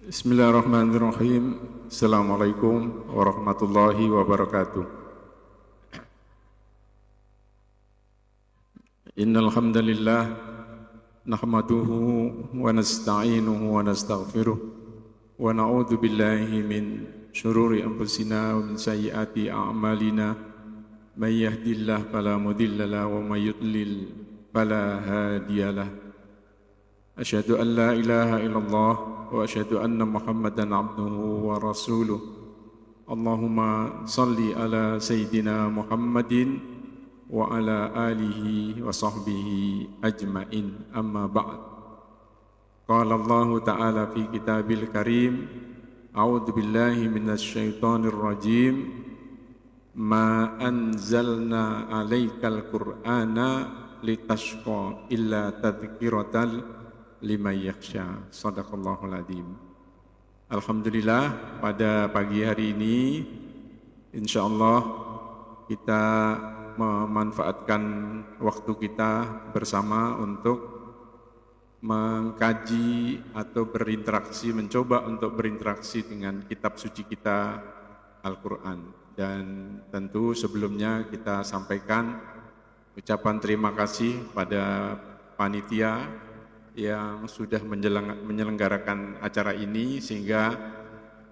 Bismillahirrahmanirrahim. Assalamualaikum warahmatullahi wabarakatuh. Innal hamdalillah nahmaduhu wa nasta'inuhu wa nastaghfiruh wa na'udzu billahi min syururi anfusina wa min sayyiati a'malina. May yahdihillahu fala mudilla lahu wa may yudlil fala hadiyalah. Asyhadu an la ilaha illallah wa asyhadu anna Muhammadan abduhu wa rasuluh. Allahumma salli ala Sayyidina Muhammadin wa ala alihi wa sahbihi ajma'in, amma ba'd. Qala Allah ta'ala fi kitabil karim, a'udzu billahi minasy syaithanir rajim, ma anzalna 'alaikal qur'ana litashqa illa tadhkiratal liman yakhsha. Shadaqallahul adzim. Alhamdulillah, pada pagi hari ini insyaallah kita memanfaatkan waktu kita bersama untuk mengkaji atau berinteraksi, mencoba untuk berinteraksi dengan kitab suci kita Al-Quran. Dan tentu sebelumnya kita sampaikan ucapan terima kasih pada panitia yang sudah menyelenggarakan acara ini sehingga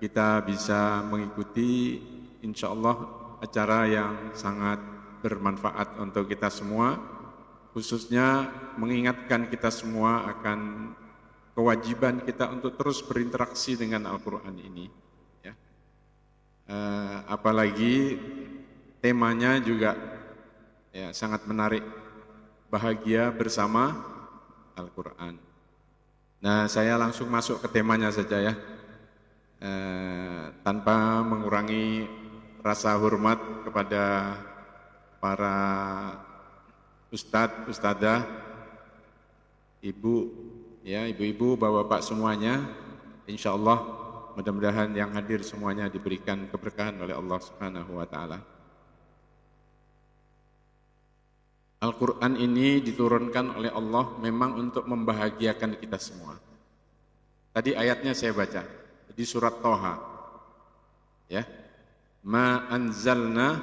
kita bisa mengikuti insyaallah acara yang sangat bermanfaat untuk kita semua, khususnya mengingatkan kita semua akan kewajiban kita untuk terus berinteraksi dengan Al-Quran ini ya. Apalagi temanya juga ya sangat menarik, bahagia bersama Al-Quran. Nah, saya langsung masuk ke temanya saja ya, tanpa mengurangi rasa hormat kepada para ustadz, ustadzah, ibu, ya ibu-ibu, bapak-bapak semuanya. Insya Allah mudah-mudahan yang hadir semuanya diberikan keberkahan oleh Allah Subhanahu Wa Taala. Al-Quran ini diturunkan oleh Allah memang untuk membahagiakan kita semua. Tadi ayatnya saya baca di surat Toha, ya, ma anzalna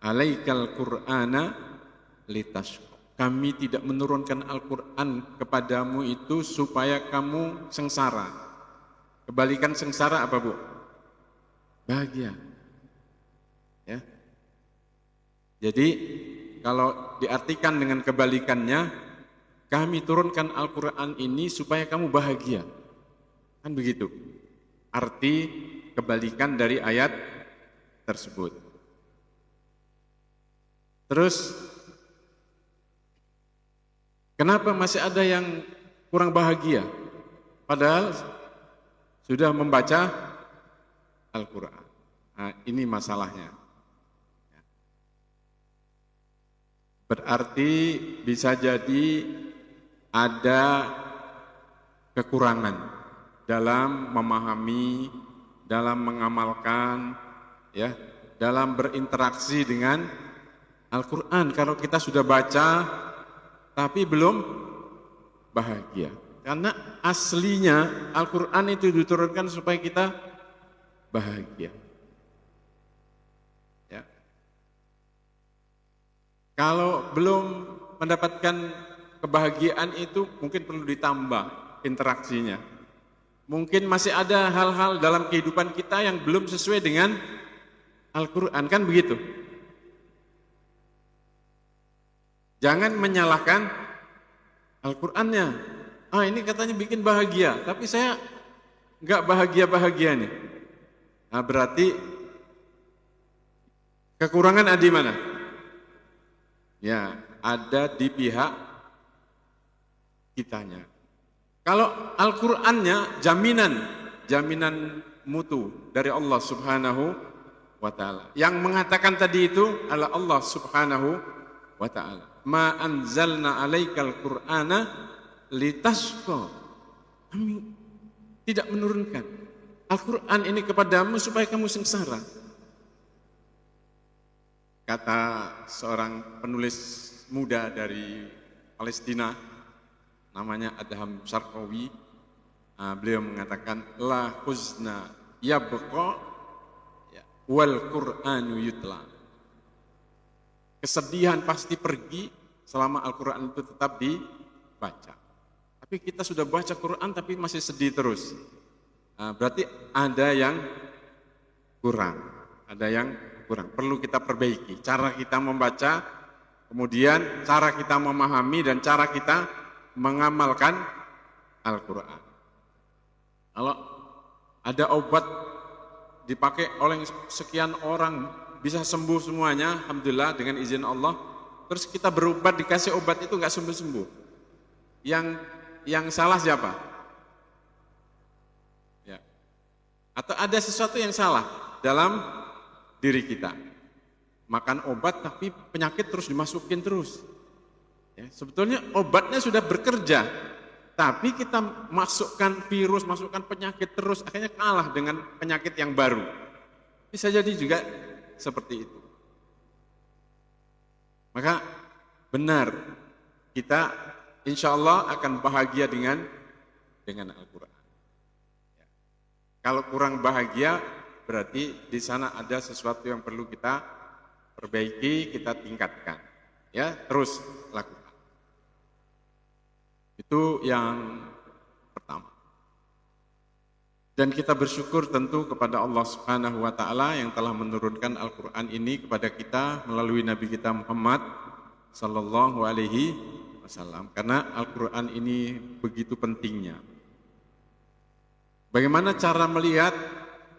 alaikal qur'ana litashqa. Kami tidak menurunkan Al-Quran kepadamu itu supaya kamu sengsara. Kebalikan sengsara apa, Bu? Bahagia. Ya. Jadi kalau diartikan dengan kebalikannya, kami turunkan Al-Quran ini supaya kamu bahagia. Kan begitu arti kebalikan dari ayat tersebut. Terus, kenapa masih ada yang kurang bahagia? Padahal sudah membaca Al-Quran. Nah, ini masalahnya. Berarti bisa jadi ada kekurangan dalam memahami, dalam mengamalkan, ya, dalam berinteraksi dengan Al-Quran. Kalau kita sudah baca, tapi belum bahagia. Karena aslinya Al-Quran itu diturunkan supaya kita bahagia. Kalau belum mendapatkan kebahagiaan itu mungkin perlu ditambah interaksinya. Mungkin masih ada hal-hal dalam kehidupan kita yang belum sesuai dengan Al-Quran, kan begitu? Jangan menyalahkan Al-Qurannya. Ah, ini katanya bikin bahagia, tapi saya nggak bahagia-bahagia nih. Nah, berarti kekurangan ada di mana? Ya, ada di pihak kitanya. Kalau Al-Qur'annya jaminan mutu dari Allah Subhanahu wa Ta'ala. Yang mengatakan tadi itu adalah Allah Subhanahu wa Ta'ala. Ma anzalna 'alaikal qur'ana litashqa. Kami tidak menurunkan Al-Qur'an ini kepadamu supaya kamu sengsara. Kata seorang penulis muda dari Palestina, namanya Adham Sharqawi, Beliau mengatakan la huzna yabqa wal Qur'anu yutla. Kesedihan pasti pergi selama Al-Quran itu tetap dibaca. Tapi kita sudah baca Quran tapi masih sedih terus. Berarti ada yang kurang. Ada yang kurang. Perlu kita perbaiki. Cara kita membaca, kemudian cara kita memahami dan cara kita mengamalkan Al-Quran. Kalau ada obat dipakai oleh sekian orang bisa sembuh semuanya, alhamdulillah dengan izin Allah. Terus kita berobat dikasih obat itu nggak sembuh-sembuh. Yang salah siapa? Ya. Atau ada sesuatu yang salah dalam diri kita. Makan obat tapi penyakit terus dimasukin terus. Ya, sebetulnya obatnya sudah bekerja, tapi kita masukkan virus, masukkan penyakit terus, akhirnya kalah dengan penyakit yang baru. Bisa jadi juga seperti itu. Maka benar, kita insya Allah akan bahagia dengan Al-Quran. Ya. Kalau kurang bahagia, berarti di sana ada sesuatu yang perlu kita perbaiki, kita tingkatkan. Ya, terus lakukan. Itu yang pertama. Dan kita bersyukur tentu kepada Allah Subhanahu wa taala yang telah menurunkan Al-Qur'an ini kepada kita melalui Nabi kita Muhammad sallallahu alaihi wasallam, karena Al-Qur'an ini begitu pentingnya. Bagaimana cara melihat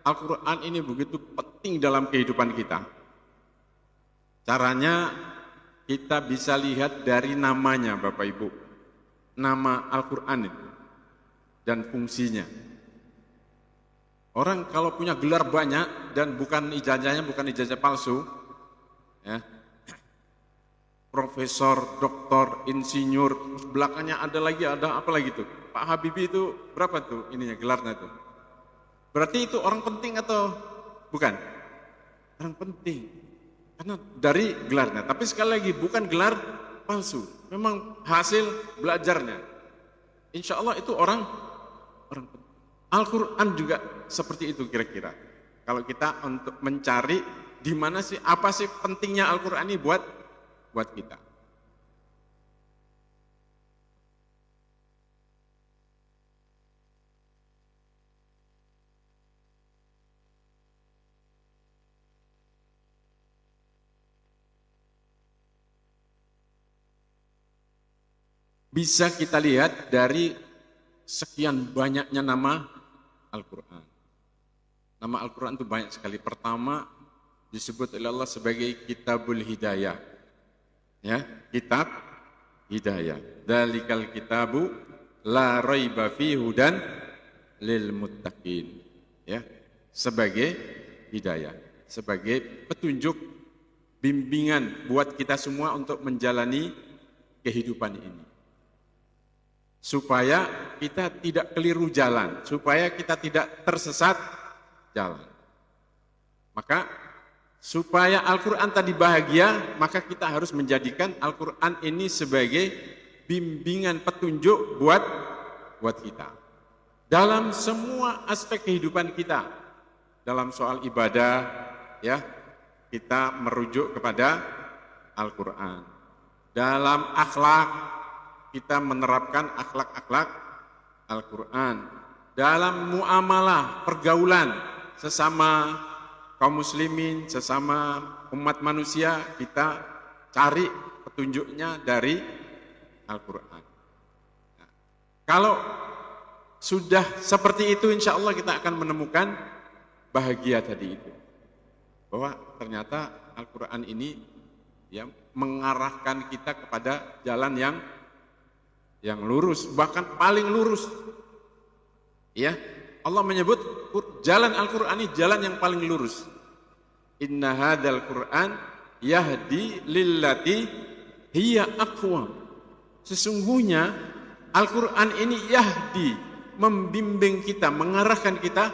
Al-Qur'an ini begitu penting dalam kehidupan kita? Caranya kita bisa lihat dari namanya, Bapak Ibu. Nama Al-Quran itu dan fungsinya. Orang kalau punya gelar banyak dan bukan ijazahnya bukan ijazah palsu, ya, profesor, doktor, insinyur, belakangnya ada apa lagi tuh? Pak Habibie itu berapa tuh ininya gelarnya tuh? Berarti itu orang penting atau bukan? Orang penting. Karena dari gelarnya. Tapi sekali lagi bukan gelar palsu, memang hasil belajarnya. Insya Allah itu orang penting. Al-Quran juga seperti itu kira-kira. Kalau kita untuk mencari di mana sih, apa sih pentingnya Al-Quran ini buat kita. Bisa kita lihat dari sekian banyaknya nama Al-Quran. Nama Al-Quran itu banyak sekali. Pertama disebut oleh Allah sebagai Kitabul Hidayah. Ya, kitab hidayah. Dzalikal kitabu la raiba fihi hudan lil muttaqin. Ya, sebagai hidayah, sebagai petunjuk, bimbingan buat kita semua untuk menjalani kehidupan ini. Supaya kita tidak keliru jalan, supaya kita tidak tersesat jalan. Maka supaya Al-Quran tadi bahagia, maka kita harus menjadikan Al-Quran ini sebagai bimbingan petunjuk buat kita. Dalam semua aspek kehidupan kita, dalam soal ibadah, ya, kita merujuk kepada Al-Quran. Dalam akhlak, kita menerapkan akhlak-akhlak Al-Quran. Dalam muamalah, pergaulan sesama kaum muslimin, sesama umat manusia, kita cari petunjuknya dari Al-Quran. Nah, kalau sudah seperti itu, insya Allah kita akan menemukan bahagia tadi itu. Bahwa ternyata Al-Quran ini ya mengarahkan kita kepada jalan yang lurus, bahkan paling lurus. Ya, Allah menyebut jalan Al-Qur'an ini jalan yang paling lurus. Inna hadzal Qur'an yahdi lillati hiya aqwam. Sesungguhnya Al-Qur'an ini yahdi, membimbing kita, mengarahkan kita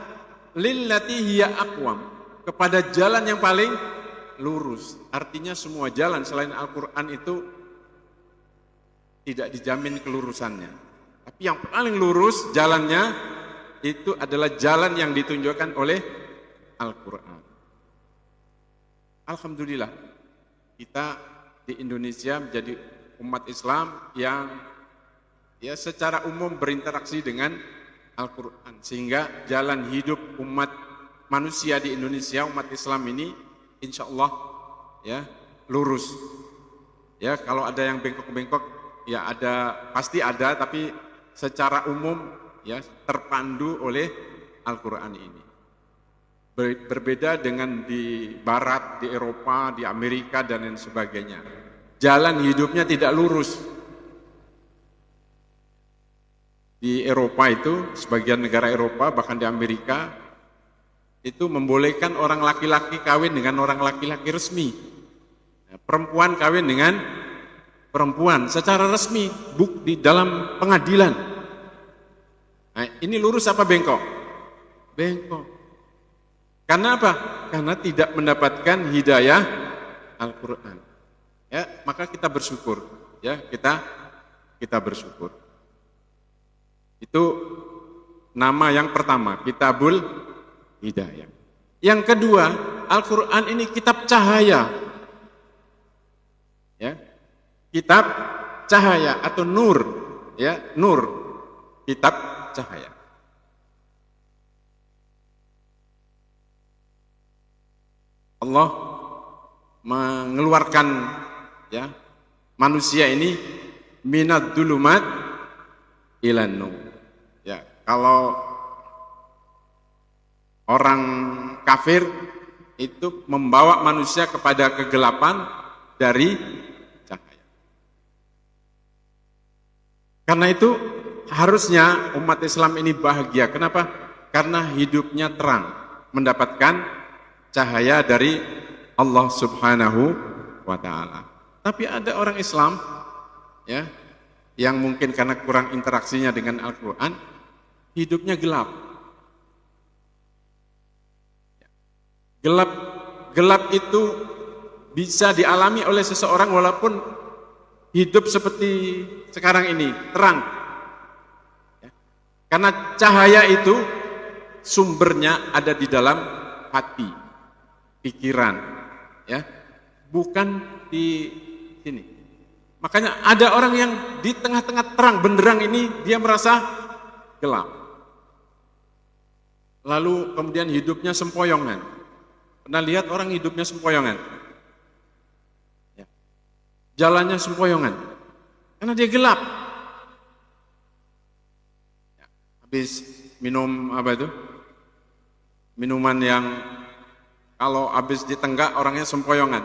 lillati hiya aqwam, kepada jalan yang paling lurus. Artinya semua jalan selain Al-Qur'an itu tidak dijamin kelurusannya. Tapi yang paling lurus jalannya itu adalah jalan yang ditunjukkan oleh Al-Quran. Alhamdulillah, kita di Indonesia menjadi umat Islam yang ya secara umum berinteraksi dengan Al-Quran, sehingga jalan hidup umat manusia di Indonesia, umat Islam ini insya Allah ya lurus. Ya kalau ada yang bengkok-bengkok ya ada, pasti ada, tapi secara umum ya terpandu oleh Al-Quran ini. Berbeda dengan di Barat, di Eropa, di Amerika dan lain sebagainya. Jalan hidupnya tidak lurus. Di Eropa itu, sebagian negara Eropa, bahkan di Amerika, itu membolehkan orang laki-laki kawin dengan orang laki-laki resmi. Perempuan kawin dengan perempuan secara resmi, di dalam pengadilan. Nah, ini lurus apa bengkok? Bengkok. Karena apa? Karena tidak mendapatkan hidayah Al-Quran. Ya, maka kita bersyukur. Ya, kita bersyukur. Itu nama yang pertama, Kitabul Hidayah. Yang kedua, Al-Quran ini kitab cahaya. Ya, kitab cahaya atau nur. Ya, nur, kitab cahaya. Allah mengeluarkan ya manusia ini minad dulumat ilan nur. Ya, kalau orang kafir itu membawa manusia kepada kegelapan dari cahaya. Karena itu harusnya umat Islam ini bahagia. Kenapa? Karena hidupnya terang, mendapatkan cahaya dari Allah Subhanahu wa ta'ala. Tapi ada orang Islam ya yang mungkin karena kurang interaksinya dengan Al-Quran, hidupnya gelap. Gelap itu bisa dialami oleh seseorang walaupun hidup seperti sekarang ini, terang. Karena cahaya itu sumbernya ada di dalam hati, pikiran, ya, bukan di sini. Makanya ada orang yang di tengah-tengah terang benderang ini dia merasa gelap. Lalu kemudian hidupnya sempoyongan. Pernah lihat orang hidupnya sempoyongan? Ya. Jalannya sempoyongan. Karena dia gelap. Ya. Habis minum apa itu? Minuman yang kalau habis ditenggak orangnya sempoyongan.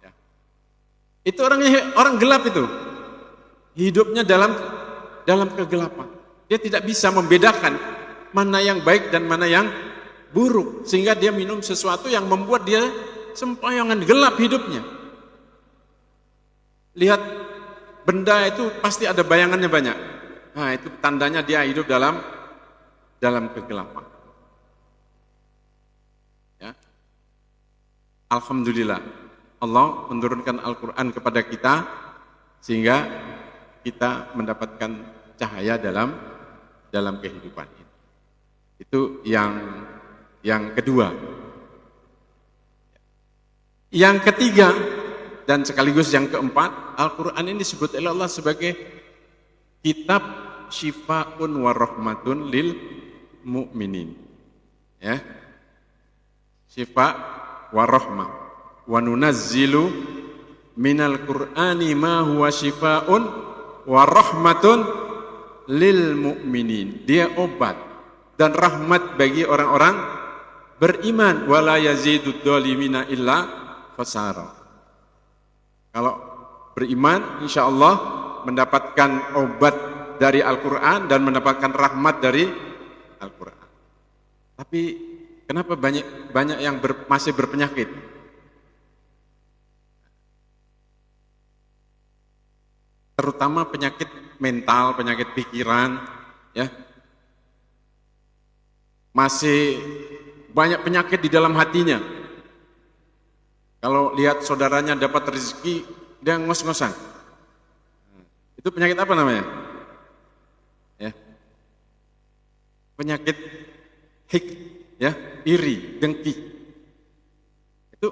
Ya. Itu orang gelap itu. Hidupnya dalam kegelapan. Dia tidak bisa membedakan mana yang baik dan mana yang buruk, sehingga dia minum sesuatu yang membuat dia sempoyongan, gelap hidupnya. Lihat benda itu pasti ada bayangannya banyak. Nah, itu tandanya dia hidup dalam kegelapan. Ya. Alhamdulillah, Allah menurunkan Al-Quran kepada kita sehingga kita mendapatkan cahaya dalam kehidupan ini. Itu yang kedua. Yang ketiga dan sekaligus yang keempat, Al-Quran ini disebut oleh Allah sebagai kitab syifaun wa rahmatun lil mu'minin. Ya. Syifa wa rahmah. Wa nunazzilu minal Qur'ani ma huwa syifaun wa rahmatun lil mu'minin. Dia obat dan rahmat bagi orang-orang beriman. Wala yazidud dhalimina illa khasara. Kalau beriman insyaallah mendapatkan obat dari Al-Quran dan mendapatkan rahmat dari Al-Quran. Tapi kenapa banyak yang masih berpenyakit? Terutama penyakit mental, penyakit pikiran, ya. Masih banyak penyakit di dalam hatinya. Kalau lihat saudaranya dapat rezeki, dia ngos-ngosan. Itu penyakit apa namanya? Ya. penyakit hik, ya, iri, dengki. Itu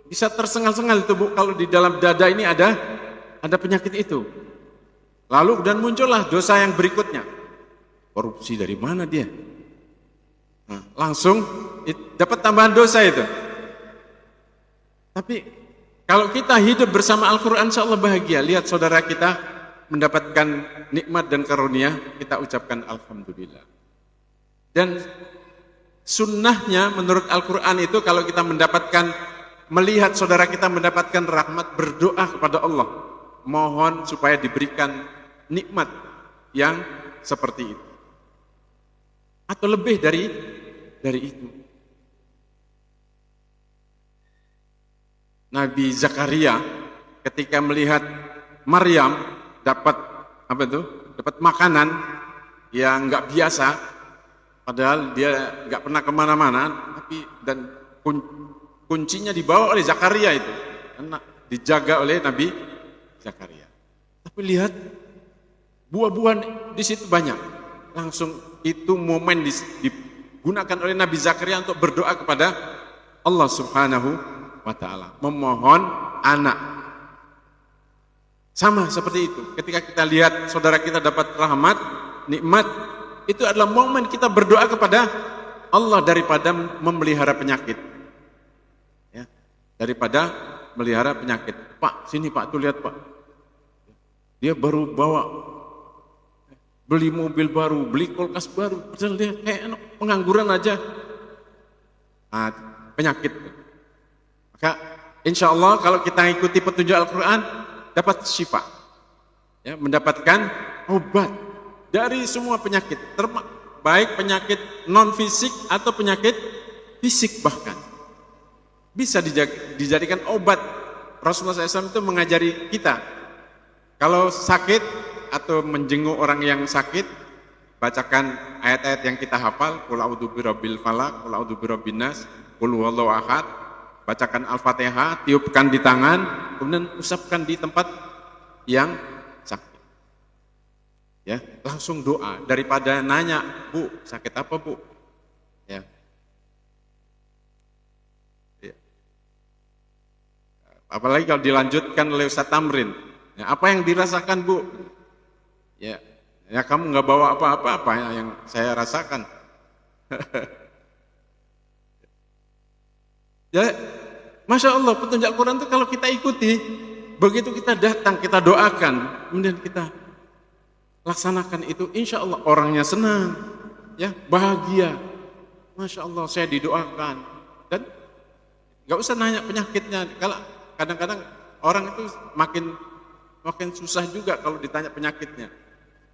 bisa tersengal-sengal itu Bu, kalau di dalam dada ini ada penyakit itu. Lalu dan muncullah dosa yang berikutnya. Korupsi dari mana dia? Nah, langsung dapat tambahan dosa itu. Tapi kalau kita hidup bersama Al-Quran, insya Allah bahagia. Lihat saudara kita mendapatkan nikmat dan karunia, kita ucapkan Alhamdulillah. Dan sunnahnya menurut Al-Quran itu kalau kita melihat saudara kita mendapatkan rahmat, berdoa kepada Allah. Mohon supaya diberikan nikmat yang seperti itu. Atau lebih dari itu. Nabi Zakaria ketika melihat Maryam dapat dapat makanan yang nggak biasa, padahal dia nggak pernah kemana-mana, dan kuncinya dibawa oleh Zakaria itu, karena dijaga oleh Nabi Zakaria. Tapi lihat buah-buahan di situ banyak, langsung itu momen digunakan oleh Nabi Zakaria untuk berdoa kepada Allah Subhanahu wa ta'ala, memohon anak. Sama seperti itu, ketika kita lihat saudara kita dapat rahmat, nikmat, itu adalah momen kita berdoa kepada Allah daripada memelihara penyakit, ya, daripada melihara penyakit. Pak, sini Pak, tuh lihat Pak, dia baru beli mobil baru, beli kulkas baru, padahal dia kayak pengangguran aja. Nah, penyakit. Maka insya Allah kalau kita ikuti petunjuk Al-Quran, dapat syifa, ya, mendapatkan obat dari semua penyakit, baik penyakit non fisik atau penyakit fisik, bahkan bisa dijadikan obat. Rasulullah SAW itu mengajari kita, kalau sakit atau menjenguk orang yang sakit, bacakan ayat-ayat yang kita hafal, qul a'udzu birabbil falaq, qul a'udzu birabbin nas, qul huwallahu ahad, bacakan Al-Fatihah, tiupkan di tangan, kemudian usapkan di tempat yang sakit. Ya, langsung doa daripada nanya, Bu, sakit apa Bu? Ya. Ya. Apalagi kalau dilanjutkan oleh Ustaz Tamrin, ya, apa yang dirasakan Bu? Ya, kamu nggak bawa apa-apa yang saya rasakan. Ya, Masya Allah, petunjuk Al-Quran itu kalau kita ikuti, begitu kita datang, kita doakan, kemudian kita laksanakan itu, insya Allah orangnya senang, ya, bahagia. Masya Allah, saya didoakan, dan nggak usah nanya penyakitnya. Kalau kadang-kadang orang itu makin susah juga kalau ditanya penyakitnya.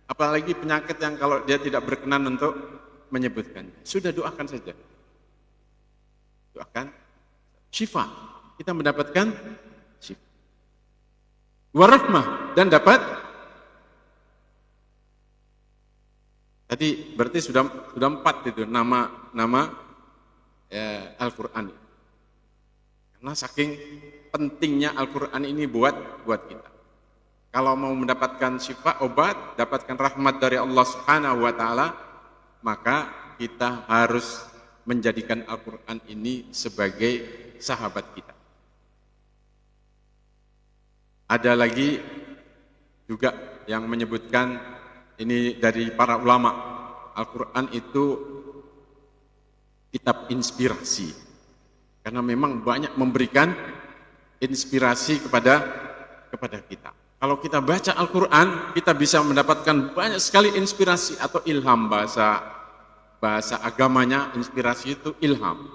Apalagi penyakit yang kalau dia tidak berkenan untuk menyebutkan. Sudah doakan saja. Doakan syifa. Kita mendapatkan syifa. Warahmah, dan dapat. Tadi berarti sudah 4 itu nama ya, Al-Quran. Karena saking pentingnya Al-Quran ini buat kita. Kalau mau mendapatkan syifa, obat, dapatkan rahmat dari Allah Subhanahu wa ta'ala, maka kita harus menjadikan Al-Quran ini sebagai sahabat kita. Ada lagi juga yang menyebutkan, ini dari para ulama, Al-Quran itu kitab inspirasi, karena memang banyak memberikan inspirasi kepada kita. Kalau kita baca Al-Quran, kita bisa mendapatkan banyak sekali inspirasi atau ilham, bahasa agamanya inspirasi itu ilham.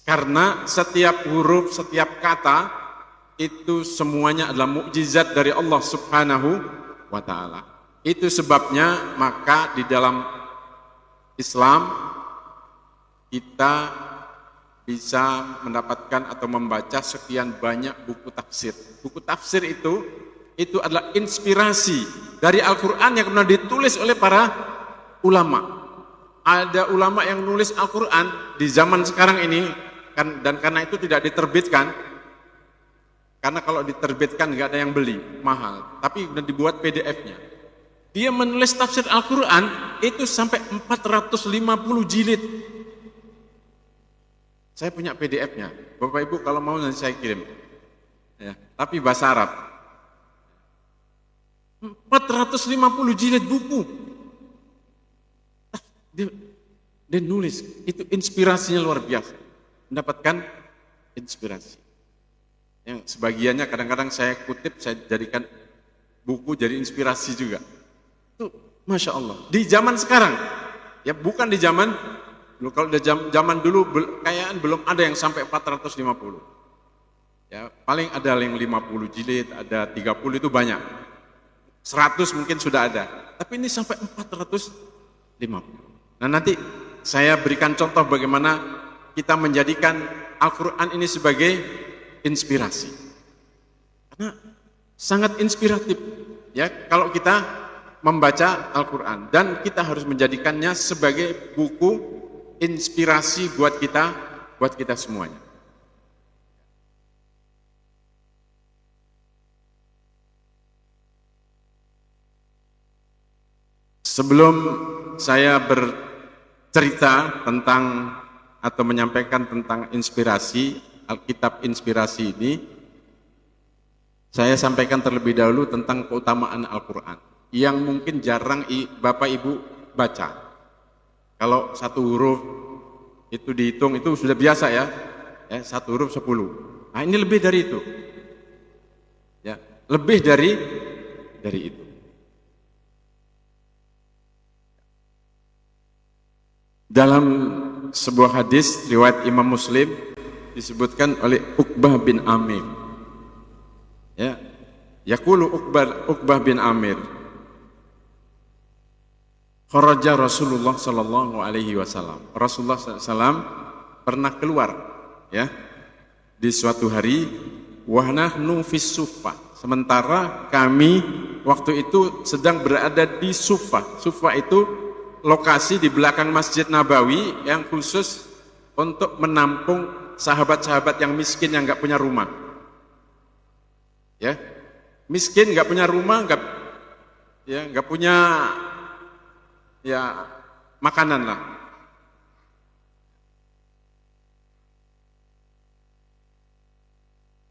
Karena setiap huruf, setiap kata itu semuanya adalah mukjizat dari Allah Subhanahu wa ta'ala. Itu sebabnya maka di dalam Islam kita bisa mendapatkan atau membaca sekian banyak buku tafsir. Buku tafsir itu adalah inspirasi dari Al-Quran yang kemudian ditulis oleh para ulama. Ada ulama yang nulis Al-Quran di zaman sekarang ini, dan karena itu tidak diterbitkan, karena kalau diterbitkan nggak ada yang beli, mahal. Tapi sudah dibuat PDF-nya. Dia menulis tafsir Al-Quran itu sampai 450 jilid. Saya punya PDF-nya. Bapak Ibu kalau mau nanti saya kirim. Ya, tapi bahasa Arab. 450 jilid buku. Dia nulis, itu inspirasinya luar biasa. Mendapatkan inspirasi. Yang sebagiannya kadang-kadang saya kutip, saya jadikan buku jadi inspirasi juga. Itu Masya Allah. Di zaman sekarang, ya bukan di zaman, kalau di zaman dulu kayaknya belum ada yang sampai 450. Ya, paling ada yang 50 jilid, ada 30 itu banyak. 100 mungkin sudah ada. Tapi ini sampai 450. Nah nanti saya berikan contoh bagaimana kita menjadikan Al-Quran ini sebagai inspirasi. Karena sangat inspiratif ya kalau kita membaca Al-Quran. Dan kita harus menjadikannya sebagai buku inspirasi buat kita semuanya. Sebelum saya bercerita tentang atau menyampaikan tentang inspirasi, Alkitab inspirasi ini, saya sampaikan terlebih dahulu tentang keutamaan Al-Quran yang mungkin jarang Bapak Ibu baca. Kalau satu huruf itu dihitung itu sudah biasa ya, satu huruf 10. Nah ini lebih dari itu, ya lebih dari itu. Dalam sebuah hadis riwayat Imam Muslim disebutkan oleh Uqbah bin Amir. Ya, yaqulu Uqbah bin Amir. Kharaja Rasulullah sallallahu alaihi wasallam. Rasulullah SAW pernah keluar ya di suatu hari wa nahnu fis Suffah. Sementara kami waktu itu sedang berada di Suffah. Suffah itu lokasi di belakang Masjid Nabawi yang khusus untuk menampung sahabat-sahabat yang miskin yang nggak punya rumah. Ya, miskin nggak punya rumah, nggak punya ya makanan lah.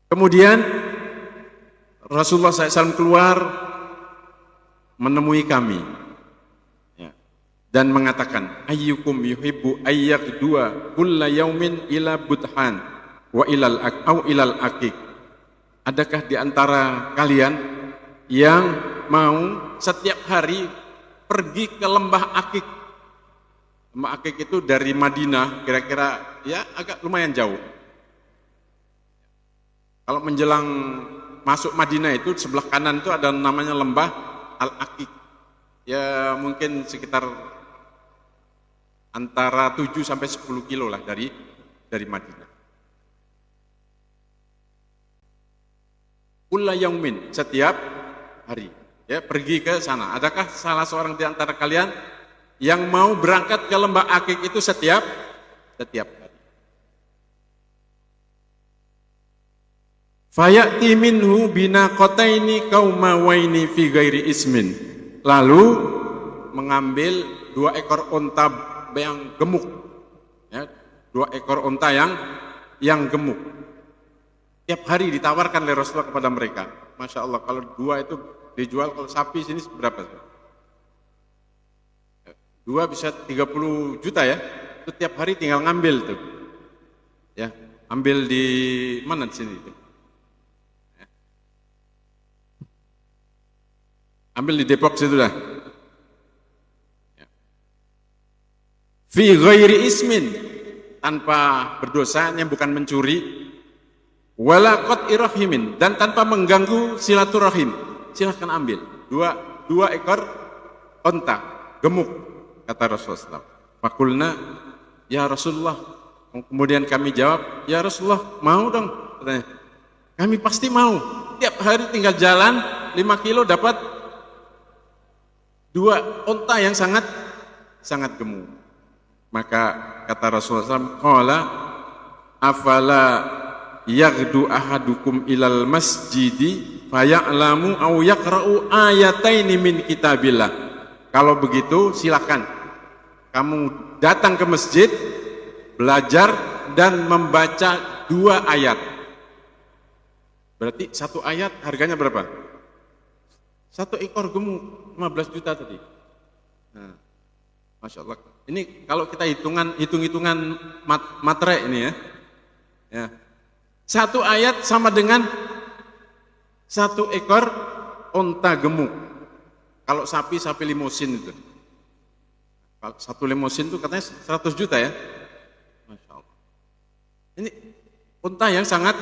Kemudian Rasulullah SAW keluar menemui kami. Dan mengatakan ayyukum yuhibbu ayyaqdua kulla yaumin ila budhan wa ilal aqiq. Adakah di antara kalian yang mau setiap hari pergi ke lembah Aqiq? Lembah Aqiq itu dari Madinah kira-kira ya agak lumayan jauh. Kalau menjelang masuk Madinah itu sebelah kanan itu ada namanya lembah Al-Aqiq. Ya mungkin sekitar antara 7 sampai 10 kilo lah dari Madinah. Kulla yaumin, setiap hari ya pergi ke sana. Adakah salah seorang di antara kalian yang mau berangkat ke lembah Aqiq itu setiap hari? Fayati minhu binaqataini qaumawaini fi ghairi ismin. Lalu mengambil 2 ekor unta yang gemuk, ya, 2 ekor unta yang gemuk. Tiap hari ditawarkan oleh Rasulullah kepada mereka. Masya Allah, kalau 2 itu dijual, kalau sapi sini berapa? 2 bisa 30 juta ya. Itu tiap hari tinggal ngambil tuh, ya, ambil di mana di sini itu? Ya. Ambil di Depok situ dah. Fi ghairi ismin, tanpa berdosa, yang bukan mencuri, wala qat'i rahimin, dan tanpa mengganggu silaturahim. Silahkan ambil 2 ekor unta gemuk, kata Rasulullah. Fakulna ya Rasulullah, kemudian kami jawab, ya Rasulullah, mau dong, katanya. Kami pasti mau. Tiap hari tinggal jalan 5 kilo dapat 2 unta yang sangat gemuk. Maka kata Rasulullah SAW, qala afala yaghdu ahadukum ilal masjidi faya'lamu aw yaqra'u ayataini min kitabillah. Kalau begitu silakan kamu datang ke masjid, belajar dan membaca 2 ayat. Berarti 1 ayat harganya berapa? 1 ekor gemuk 15 juta tadi. Nah, Masya Allah. Ini kalau kita hitung-hitungan materai ini ya. Ya. 1 ayat sama dengan 1 ekor onta gemuk. Kalau sapi limosin itu. Kalau 1 limosin itu katanya 100 juta ya. Masya Allah. Ini onta yang sangat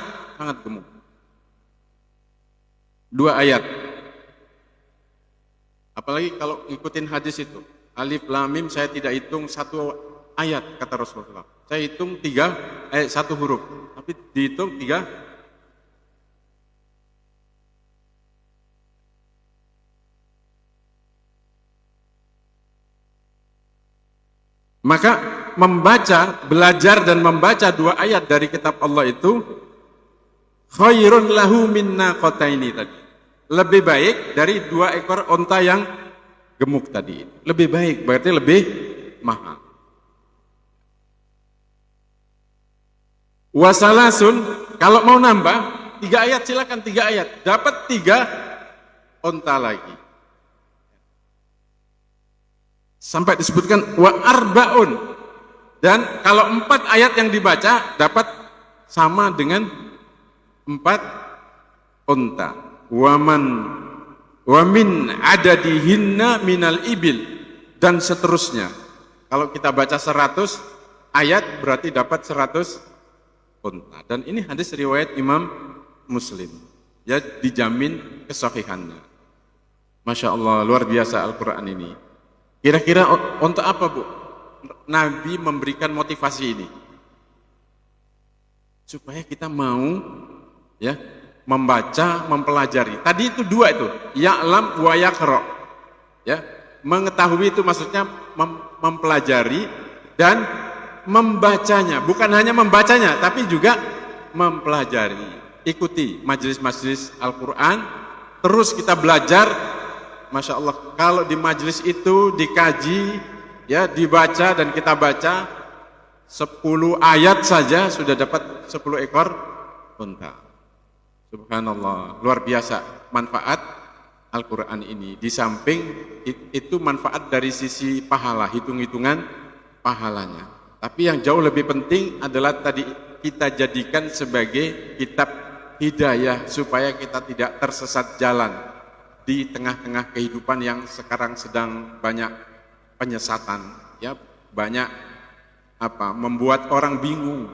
gemuk. 2 ayat. Apalagi kalau ikutin hadis itu. Alif lam mim saya tidak hitung 1 ayat kata Rasulullah. Saya hitung 1 huruf. Tapi dihitung 3. Maka belajar dan membaca 2 ayat dari kitab Allah itu khairun lahu min naqataini tadi. Lebih baik dari 2 ekor onta yang gemuk tadi. Lebih baik, berarti lebih mahal. Wasalasun, kalau mau nambah 3 ayat silakan 3 ayat. Dapat 3 onta lagi. Sampai disebutkan wa arbaun, dan kalau 4 ayat yang dibaca dapat sama dengan 4 onta. Wa min adadihinna minal ibil, dan seterusnya. Kalau kita baca 100 ayat berarti dapat 100 onta. Dan ini hadis riwayat Imam Muslim. Ya, dijamin kesahihannya. Masya Allah, luar biasa Al-Quran ini. Kira-kira untuk apa, Bu? Nabi memberikan motivasi ini supaya kita mau ya membaca, mempelajari. Tadi itu 2 itu, ya'lam wa yaqra. Ya, mengetahui itu maksudnya mempelajari dan membacanya. Bukan hanya membacanya, tapi juga mempelajari. Ikuti majelis-majelis Al-Quran, terus kita belajar. Masya Allah, kalau di majelis itu dikaji, ya dibaca dan kita baca 10 ayat saja sudah dapat 10 ekor unta. Subhanallah, luar biasa manfaat Al-Quran ini. Di samping itu manfaat dari sisi pahala, hitung-hitungan pahalanya. Tapi yang jauh lebih penting adalah tadi kita jadikan sebagai kitab hidayah supaya kita tidak tersesat jalan di tengah-tengah kehidupan yang sekarang sedang banyak penyesatan, ya, banyak membuat orang bingung.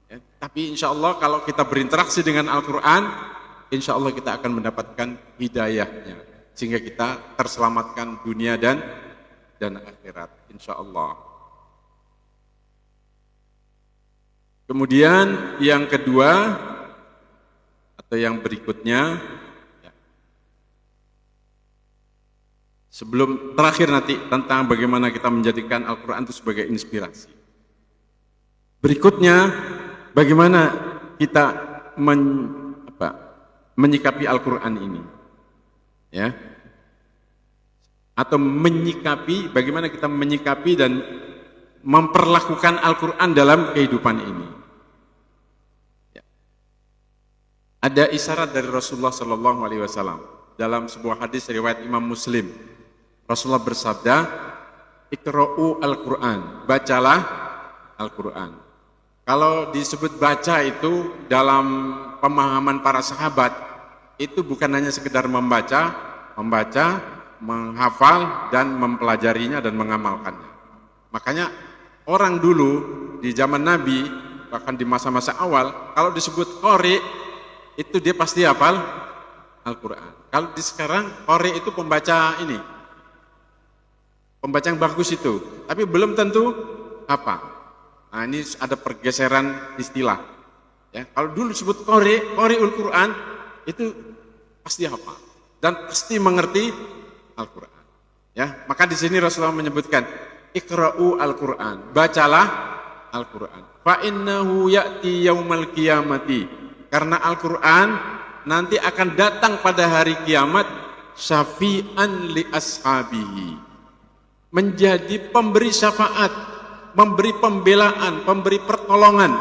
Ya, tapi insya Allah kalau kita berinteraksi dengan Al-Quran, insya Allah kita akan mendapatkan hidayahnya, sehingga kita terselamatkan dunia dan akhirat, insya Allah. Kemudian yang kedua atau yang berikutnya, sebelum terakhir nanti tentang bagaimana kita menjadikan Al-Quran itu sebagai inspirasi. Berikutnya, bagaimana kita menyikapi Al-Quran ini, ya, atau bagaimana kita menyikapi dan memperlakukan Al-Quran dalam kehidupan ini. Ya. Ada isyarat dari Rasulullah SAW dalam sebuah hadis riwayat Imam Muslim. Rasulullah bersabda, Iqra'u Al-Quran, bacalah Al-Quran. Kalau disebut baca itu dalam pemahaman para sahabat, itu bukan hanya sekedar membaca, menghafal dan mempelajarinya dan mengamalkannya. Makanya orang dulu di zaman Nabi, bahkan di masa-masa awal, kalau disebut qari, itu dia pasti hafal Al-Quran. Kalau di sekarang, qari itu pembaca yang bagus itu, tapi belum tentu apa. Nah, ini ada pergeseran istilah. Ya, kalau dulu disebut qari'ul Quran, itu pasti hafal dan pasti mengerti Al-Quran. Ya, maka di sini Rasulullah menyebutkan Iqra'u Al-Quran, bacalah Al-Quran. Fa innahu ya'ti yaumal qiyamati. Karena Al-Quran nanti akan datang pada hari kiamat syafi'an li ashabihi. Menjadi pemberi syafaat, memberi pembelaan, memberi pertolongan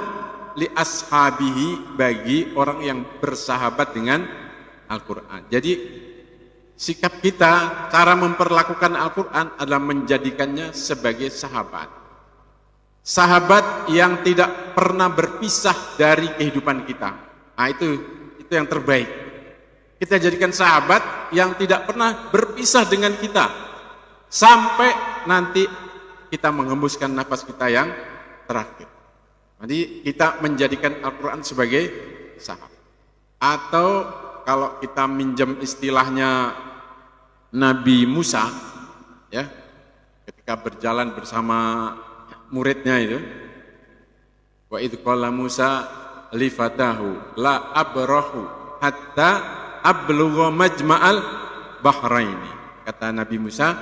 li ashabihi bagi orang yang bersahabat dengan Al-Quran. Jadi sikap kita, cara memperlakukan Al-Quran adalah menjadikannya sebagai sahabat. Sahabat yang tidak pernah berpisah dari kehidupan kita. Nah, itu yang terbaik. Kita jadikan sahabat yang tidak pernah berpisah dengan kita sampai nanti kita mengembuskan nafas kita yang terakhir. Jadi kita menjadikan Al-Quran sebagai sahabat. Atau kalau kita minjem istilahnya Nabi Musa, ya, ketika berjalan bersama muridnya itu, wa idh qala Musa li fatahu la abrahu hatta ablugha majma'al bahraini. Kata Nabi Musa,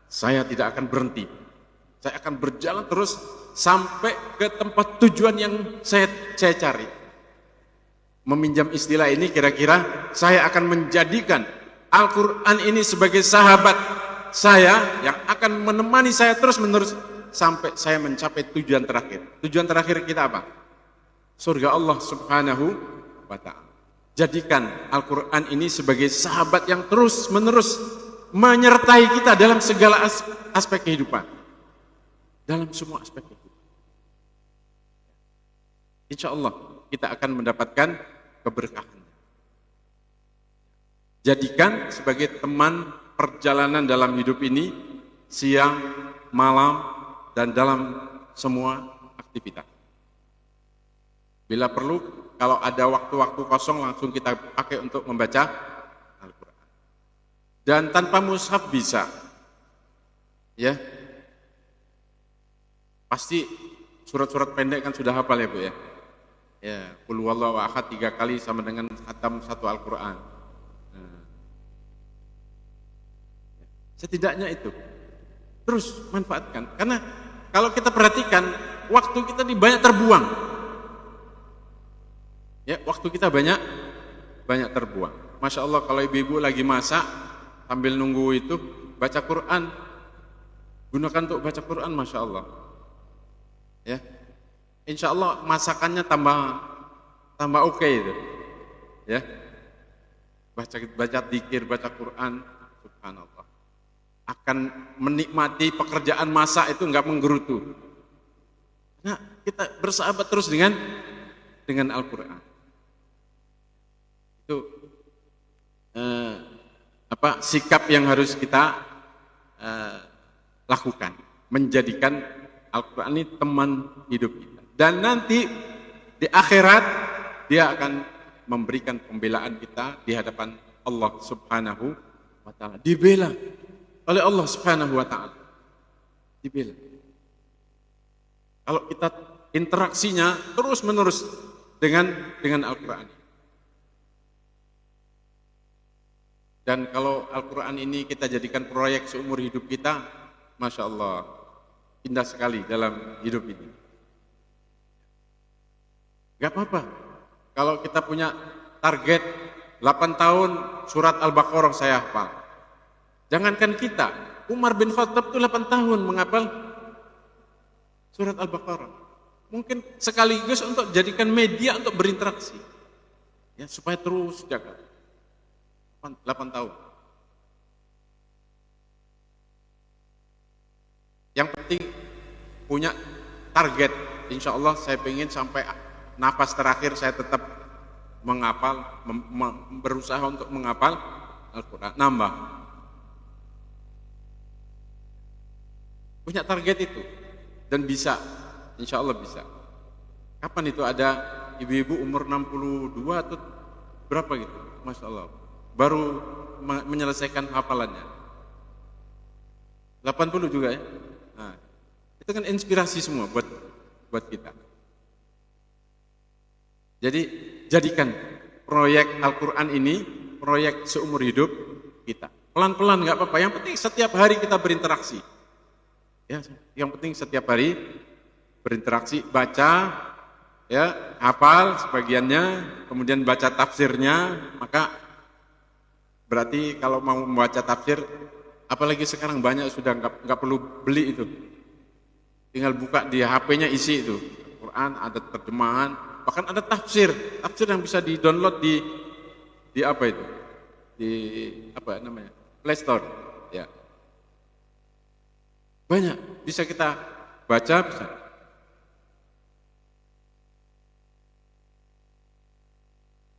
saya tidak akan berhenti, saya akan berjalan terus sampai ke tempat tujuan yang saya cari. Meminjam istilah ini, kira-kira saya akan menjadikan Al-Quran ini sebagai sahabat saya yang akan menemani saya terus-menerus sampai saya mencapai tujuan terakhir. Tujuan terakhir kita apa? Surga Allah Subhanahu wa ta'ala. Jadikan Al-Quran ini sebagai sahabat yang terus-menerus menyertai kita dalam segala aspek kehidupan. Dalam semua aspek kehidupan. Insya Allah kita akan mendapatkan keberkahan. Jadikan sebagai teman perjalanan dalam hidup ini, siang, malam, dan dalam semua aktivitas. Bila perlu, kalau ada waktu-waktu kosong langsung kita pakai untuk membaca Al-Quran. Dan tanpa mushaf bisa. Ya. Pasti surat-surat pendek kan sudah hafal ya Bu ya. Ya, qul huwallahu ahad 3 kali sama dengan khatam 1 Al-Quran. Setidaknya itu terus manfaatkan, karena kalau kita perhatikan waktu kita banyak terbuang, ya, waktu kita banyak terbuang. Masya Allah, kalau ibu-ibu lagi masak sambil nunggu itu baca Quran, gunakan untuk baca Quran, Masya Allah, ya, Insya Allah masakannya tambah oke itu, ya, baca dzikir, baca Quran, subhanallah. Akan menikmati pekerjaan masak itu enggak menggerutu. Nah, kita bersahabat terus dengan Al-Quran. Itu sikap yang harus kita lakukan, menjadikan Al-Quran ini teman hidup kita. Dan nanti di akhirat dia akan memberikan pembelaan kita di hadapan Allah Subhanahu wa ta'ala. Dibela oleh Allah Subhanahu wa ta'ala, dibela. Kalau kita interaksinya terus-menerus dengan Al-Quran. Dan kalau Al-Quran ini kita jadikan proyek seumur hidup kita, Masya Allah, indah sekali dalam hidup ini. Gak apa-apa kalau kita punya target 8 tahun surat Al-Baqarah saya hafal. Jangankan kita, Umar bin Khattab itu 8 tahun menghafal surat Al-Baqarah. Mungkin sekaligus untuk jadikan media untuk berinteraksi, ya, supaya terus jaga 8 tahun. Yang penting punya target. Insya Allah saya ingin sampai nafas terakhir saya tetap menghafal, berusaha untuk menghafal Al-Quran, nambah. Punya target itu dan bisa, insya Allah bisa. Kapan itu ada ibu-ibu umur 62 atau berapa gitu, Masya Allah, baru menyelesaikan hafalannya. 80 juga ya. Nah, itu kan inspirasi semua buat kita. Jadi jadikan proyek Al-Quran ini proyek seumur hidup kita. Pelan-pelan nggak apa-apa. Yang penting setiap hari kita berinteraksi. Ya, yang penting setiap hari berinteraksi, baca, ya, hafal sebagiannya, kemudian baca tafsirnya, maka berarti kalau mau membaca tafsir, apalagi sekarang banyak sudah nggak perlu beli itu, tinggal buka di HP-nya isi itu, Quran, ada terjemahan, bahkan ada tafsir yang bisa di-download di apa itu, di apa namanya, Play Store, ya, banyak bisa kita baca, bisa.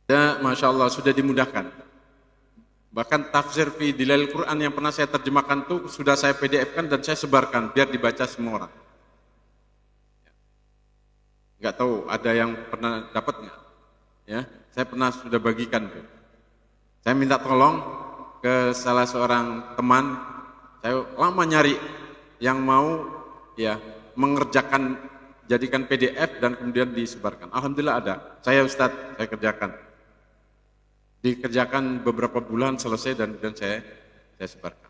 Ya, Masya Allah, sudah dimudahkan. Bahkan tafsir fi Dilail Quran yang pernah saya terjemahkan itu sudah saya PDF-kan dan saya sebarkan biar dibaca semua orang. Enggak tahu ada yang pernah dapat nggak? Ya, saya pernah sudah bagikan. Saya minta tolong ke salah seorang teman, saya lama nyari yang mau ya mengerjakan, jadikan PDF dan kemudian disebarkan. Alhamdulillah ada. Saya Ustadz, saya kerjakan. Dikerjakan beberapa bulan selesai dan kemudian saya sebarkan.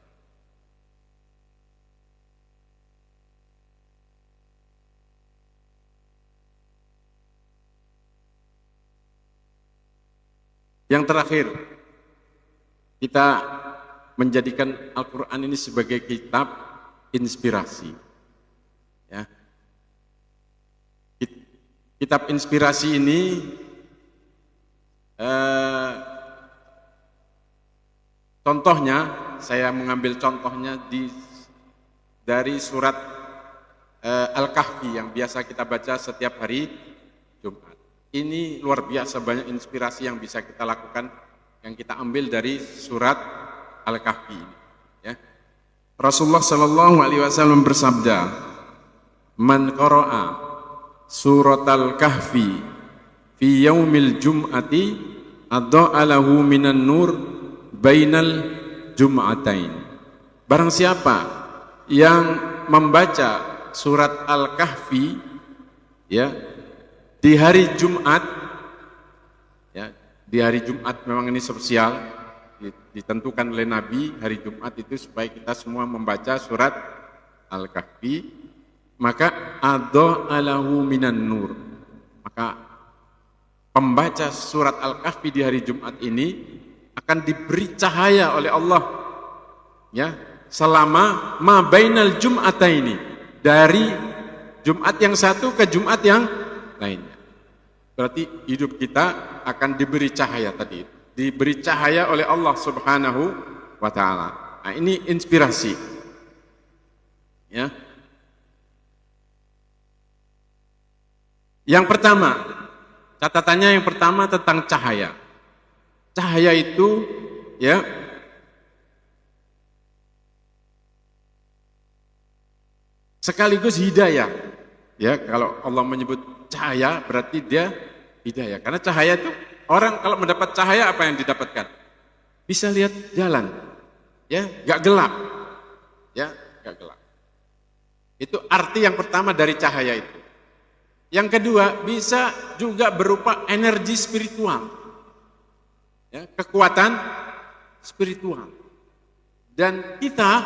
Yang terakhir, kita menjadikan Al-Quran ini sebagai kitab inspirasi. Ya. Kitab inspirasi ini contohnya, saya mengambil contohnya dari surat Al-Kahfi yang biasa kita baca setiap hari Jumat. Ini luar biasa banyak inspirasi yang bisa kita lakukan, yang kita ambil dari surat Al-Kahfi. Ya. Rasulullah Shallallahu Alaihi Wasallam bersabda, "Man qara'a surat Al-Kahfi fi yaumil Jum'ati adha'a lahu minan nur bainal Jum'atain." Barang siapa yang membaca surat Al-Kahfi, ya, di hari Jumat, ya, di hari Jumat memang ini spesial, ditentukan oleh Nabi hari Jumat itu supaya kita semua membaca surat Al-Kahfi, maka adha'a lahu minan nur, maka pembaca surat Al-Kahfi di hari Jumat ini akan diberi cahaya oleh Allah, ya, selama ma bainal Jum'ataini, dari Jumat yang satu ke Jumat yang lainnya. Berarti hidup kita akan diberi cahaya tadi, diberi cahaya oleh Allah Subhanahu wa taala. Nah, ini inspirasi. Ya. Yang pertama, catatannya yang pertama tentang cahaya. Cahaya itu, ya, sekaligus hidayah. Ya, kalau Allah menyebut cahaya berarti dia hidayah. Karena cahaya itu, orang kalau mendapat cahaya apa yang didapatkan? Bisa lihat jalan. Ya, enggak gelap. Ya, enggak gelap. Itu arti yang pertama dari cahaya itu. Yang kedua, bisa juga berupa energi spiritual. Ya, kekuatan spiritual. Dan kita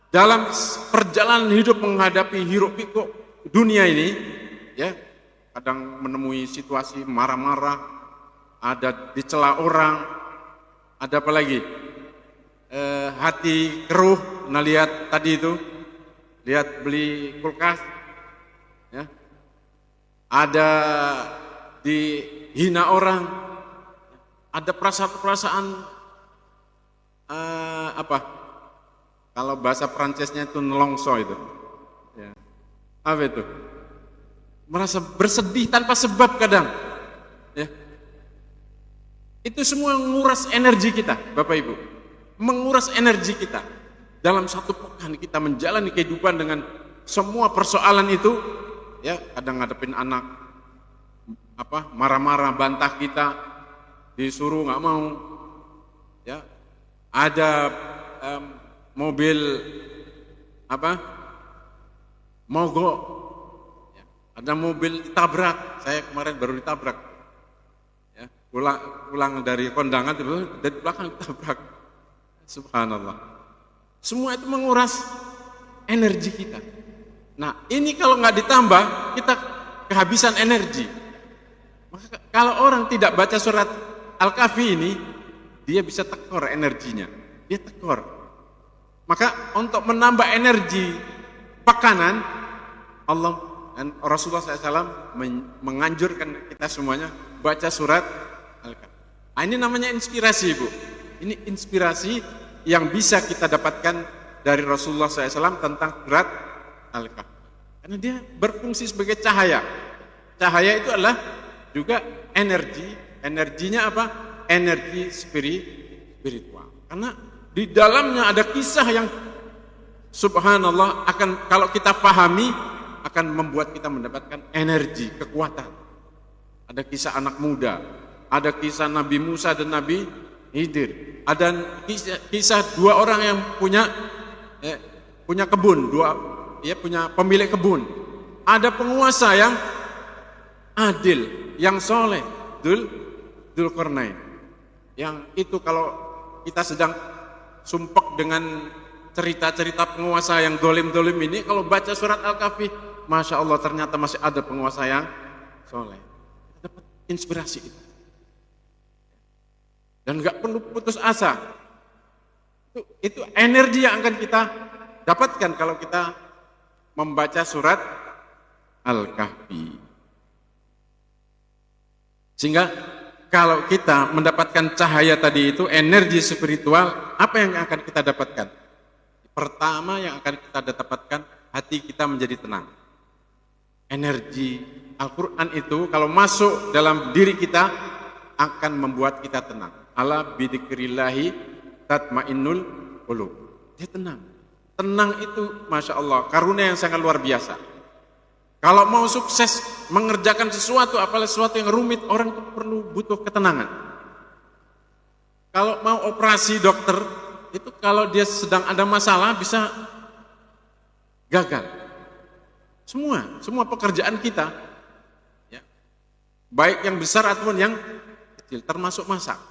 dalam perjalanan hidup menghadapi hiruk pikuk dunia ini, ya, kadang menemui situasi marah-marah, ada dicela orang, ada apa lagi, hati keruh. Nah, lihat tadi itu, lihat beli kulkas, ya, ada dihina orang, ada perasaan-perasaan apa? Kalau bahasa Prancisnya itu nelongso itu. Ya. Apa itu? Merasa bersedih tanpa sebab kadang. Ya. Itu semua menguras energi kita, Bapak Ibu. Menguras energi kita. Dalam satu pekan kita menjalani kehidupan dengan semua persoalan itu, ya, kadang ngadepin anak apa, marah-marah, bantah kita, disuruh nggak mau. Ya. Ada mobil apa? Mogok. Ya, ada mobil ditabrak. Saya kemarin baru ditabrak. Ya, pulang dari kondangan dari belakang ditabrak. Subhanallah. Semua itu menguras energi kita. Nah, ini kalau nggak ditambah, kita kehabisan energi. Maka kalau orang tidak baca surat Al-Kahfi ini, dia bisa tekor energinya. Dia tekor. Maka untuk menambah energi pekanan, Allah dan Rasulullah SAW menganjurkan kita semuanya baca surat Al-Kahfi. Nah, ini namanya inspirasi, Bu. Ini inspirasi yang bisa kita dapatkan dari Rasulullah SAW tentang surat Al-Kahfi. Karena dia berfungsi sebagai cahaya. Cahaya itu adalah juga energi. Energinya apa? Energi spiritual. Karena di dalamnya ada kisah yang subhanallah akan, kalau kita pahami, akan membuat kita mendapatkan energi, kekuatan. Ada kisah anak muda, ada kisah Nabi Musa dan Nabi Khidir, ada kisah dua orang yang punya kebun, punya pemilik kebun. Ada penguasa yang adil, yang soleh, Dzulqarnain. Yang itu kalau kita sedang sumpek dengan cerita-cerita penguasa yang dolim-dolim ini, kalau baca surat Al-Kahfi, Masya Allah, ternyata masih ada penguasa yang soleh. Dapat inspirasi itu. Dan gak perlu putus asa. Itu energi yang akan kita dapatkan kalau kita membaca surat Al-Kahfi. Sehingga kalau kita mendapatkan cahaya tadi itu, energi spiritual, apa yang akan kita dapatkan? Pertama yang akan kita dapatkan, hati kita menjadi tenang. Energi Al-Quran itu kalau masuk dalam diri kita akan membuat kita tenang. Ala bidzikrillahi tatmainnul qulub. Dia tenang. Tenang itu Masya Allah, karunia yang sangat luar biasa. Kalau mau sukses mengerjakan sesuatu, apalagi sesuatu yang rumit, orang itu butuh ketenangan. Kalau mau operasi dokter, itu kalau dia sedang ada masalah bisa gagal. Semua pekerjaan kita, ya, baik yang besar ataupun yang kecil, termasuk masak.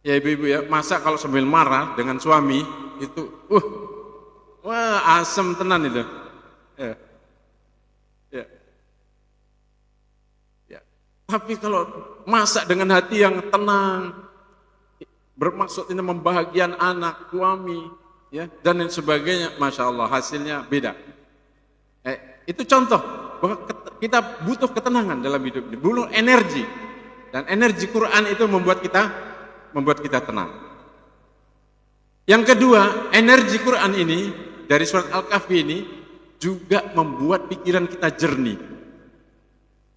Ya ibu-ibu ya, masak kalau sambil marah dengan suami itu, wah asem tenan itu. Ya. Tapi kalau masak dengan hati yang tenang, bermaksud ini membahagiakan anak, suami, ya, dan lain sebagainya, Masya Allah, hasilnya beda. Itu contoh bahwa kita butuh ketenangan dalam hidup ini, butuh energi, dan energi Quran itu membuat kita tenang. Yang kedua, energi Quran ini dari surat Al-Kahfi ini juga membuat pikiran kita jernih,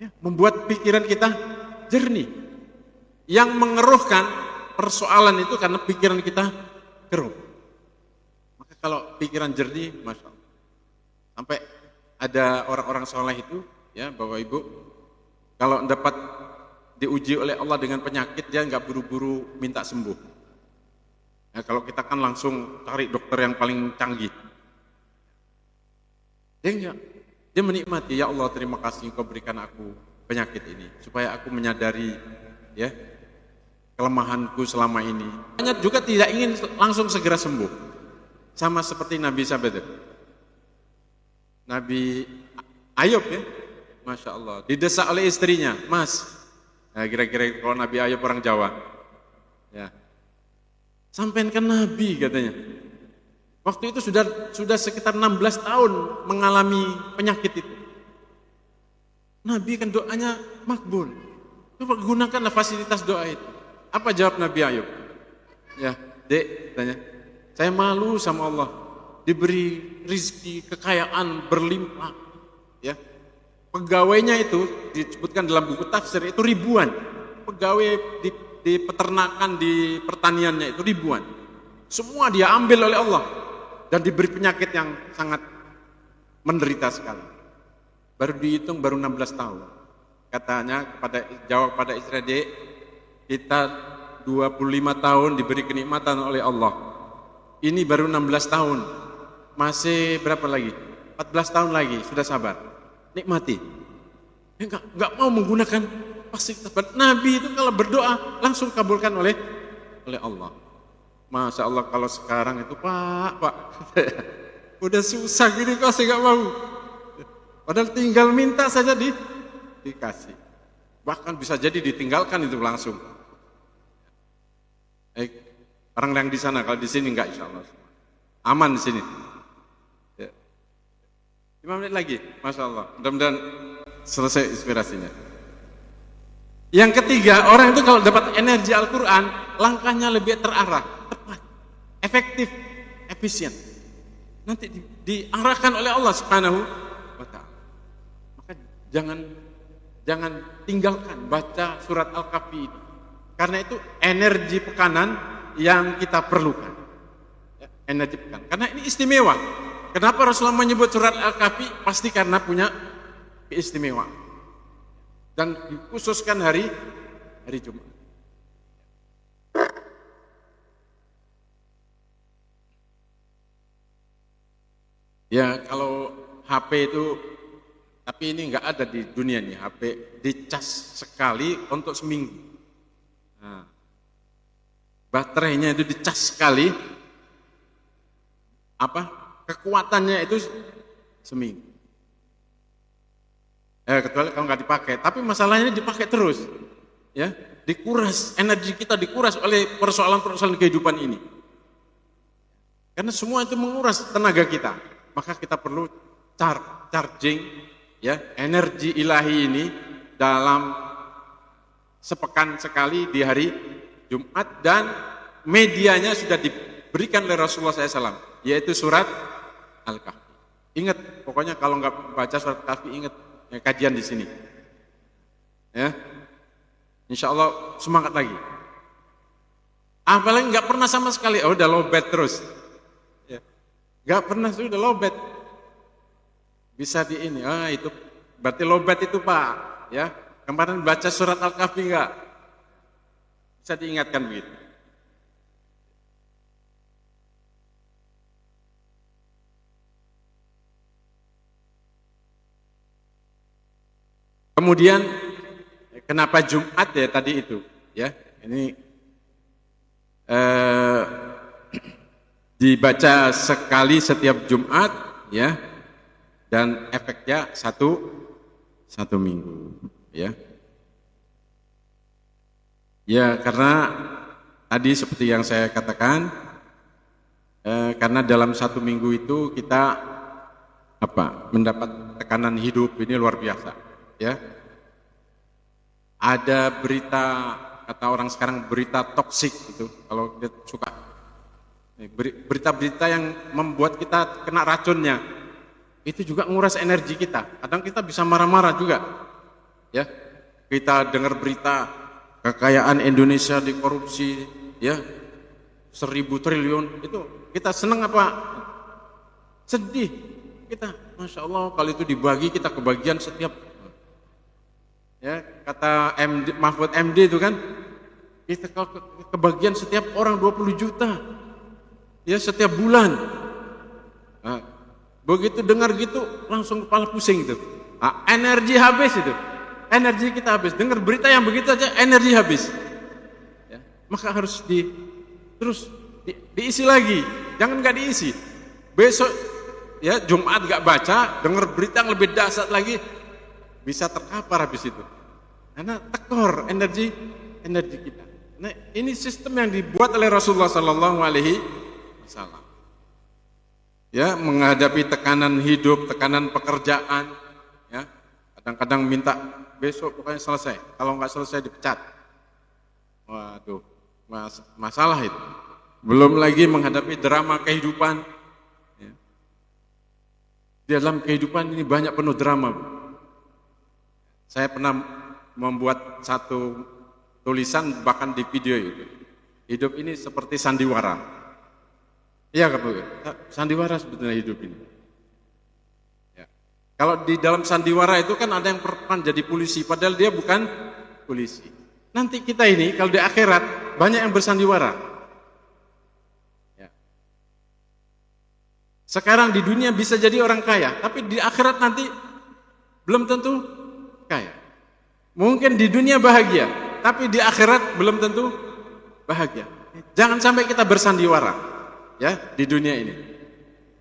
ya, membuat pikiran kita jernih. Yang mengeruhkan persoalan itu karena pikiran kita keruh. Maka kalau pikiran jernih, Masya Allah. Sampai ada orang-orang soleh itu, ya Bapak Ibu, kalau dapat diuji oleh Allah dengan penyakit, dia nggak buru-buru minta sembuh. Ya, kalau kita kan langsung cari dokter yang paling canggih. Dia menikmati, ya Allah terima kasih Engkau berikan aku penyakit ini, supaya aku menyadari, ya, kelemahanku selama ini. Hanya juga tidak ingin langsung segera sembuh. Sama seperti Nabi sahabat, Nabi Ayub, ya, Masya Allah, didesak oleh istrinya, Mas, nah, kira-kira kalau Nabi Ayub orang Jawa, ya, sampein ke Nabi katanya. Waktu itu sudah sekitar 16 tahun mengalami penyakit itu. Nabi kan doanya makbul. Coba gunakanlah fasilitas doa itu. Apa jawab Nabi Ayub? Ya, Dek, tanya, saya malu sama Allah, diberi rizki, kekayaan berlimpah. Ya, pegawainya itu disebutkan dalam buku tafsir itu ribuan. Pegawai di peternakan, di pertaniannya itu ribuan. Semua dia ambil oleh Allah dan diberi penyakit yang sangat menderita sekali. Baru dihitung baru 16 tahun. Katanya jawab pada istri, Dek, kita 25 tahun diberi kenikmatan oleh Allah. Ini baru 16 tahun. Masih berapa lagi? 14 tahun lagi, sudah sabar. Nikmati. Enggak mau menggunakan fasilitas. Nabi itu kalau berdoa langsung kabulkan oleh Allah. Masya Allah, kalau sekarang itu Pak, udah susah gini kok saya nggak mau. Padahal tinggal minta saja dikasih. Bahkan bisa jadi ditinggalkan itu langsung. Orang yang di sana, kalau di sini enggak, insya Allah aman di sini. Ya. 5 menit lagi, masya Allah. Mudah-mudahan selesai inspirasinya. Yang ketiga, orang itu kalau dapat energi Al-Quran, langkahnya lebih terarah, tepat, efektif, efisien. Nanti diarahkan oleh Allah Subhanahu wa Ta'ala. Maka jangan tinggalkan baca surat Al-Kahfi ini. Karena itu energi pekanan yang kita perlukan. Ya, energi pekanan. Karena ini istimewa. Kenapa Rasulullah menyebut surat Al-Kahfi? Pasti karena punya keistimewaan. Dan dikhususkan hari Jumat. Ya, kalau HP itu, tapi ini enggak ada di dunia nih, HP dicas sekali untuk seminggu. Nah, baterainya itu dicas sekali, kekuatannya itu seminggu. Kecuali kalau nggak dipakai, tapi masalahnya dipakai terus, ya, dikuras, energi kita dikuras oleh persoalan-persoalan kehidupan ini. Karena semua itu menguras tenaga kita, maka kita perlu charging, ya, energi ilahi ini dalam sepekan sekali di hari Jumat, dan medianya sudah diberikan oleh Rasulullah SAW, yaitu surat Al-Kahfi. Ingat, pokoknya kalau nggak baca surat Al-Kahfi, ingat kajian di sini, ya, insya Allah semangat lagi. Apalagi nggak pernah sama sekali, udah lowbat terus, ya. Nggak pernah sudah lowbat, bisa di ini, itu berarti lowbat itu Pak, ya. Kemarin baca surat Al-Kahfi nggak, bisa diingatkan begitu. Kemudian kenapa Jumat ya tadi itu, ya, ini dibaca sekali setiap Jumat, ya, dan efeknya satu minggu, ya. Ya, karena tadi seperti yang saya katakan, karena dalam 1 minggu itu kita mendapat tekanan hidup ini luar biasa. Ya, ada berita, kata orang sekarang, berita toksik itu, kalau dia suka berita-berita yang membuat kita kena racunnya, itu juga nguras energi kita. Kadang kita bisa marah-marah juga, ya. Kita dengar berita kekayaan Indonesia dikorupsi, ya, 1.000 triliun, itu kita senang apa? Sedih kita, masya Allah, kalau itu dibagi kita kebagian setiap. Ya, kata Mahfud MD itu kan, kita kebagian setiap orang 20 juta, ya, setiap bulan. Nah, begitu dengar gitu langsung kepala pusing itu. Nah, energi habis itu, energi kita habis. Dengar berita yang begitu aja energi habis. Ya, maka harus terus diisi lagi, jangan nggak diisi. Besok, ya, Jumat nggak baca, dengar berita yang lebih dahsyat lagi, bisa terkapar habis itu, karena tekor energi kita. Nah, ini sistem yang dibuat oleh Rasulullah Sallallahu Alaihi Wasallam, ya, menghadapi tekanan hidup, tekanan pekerjaan, ya, kadang-kadang minta besok pokoknya selesai, kalau nggak selesai dipecat. Waduh, masalah itu. Belum lagi menghadapi drama kehidupan, ya. Di dalam kehidupan ini banyak penuh drama, Bu. Saya pernah membuat satu tulisan, bahkan di video itu, hidup ini seperti sandiwara. Iya, Bu, sandiwara sebetulnya hidup ini. Ya. Kalau di dalam sandiwara itu kan ada yang pernah jadi polisi, padahal dia bukan polisi. Nanti kita ini kalau di akhirat banyak yang bersandiwara. Ya. Sekarang di dunia bisa jadi orang kaya, tapi di akhirat nanti belum tentu kaya. Mungkin di dunia bahagia, tapi di akhirat belum tentu bahagia. Jangan sampai kita bersandiwara, ya, di dunia ini.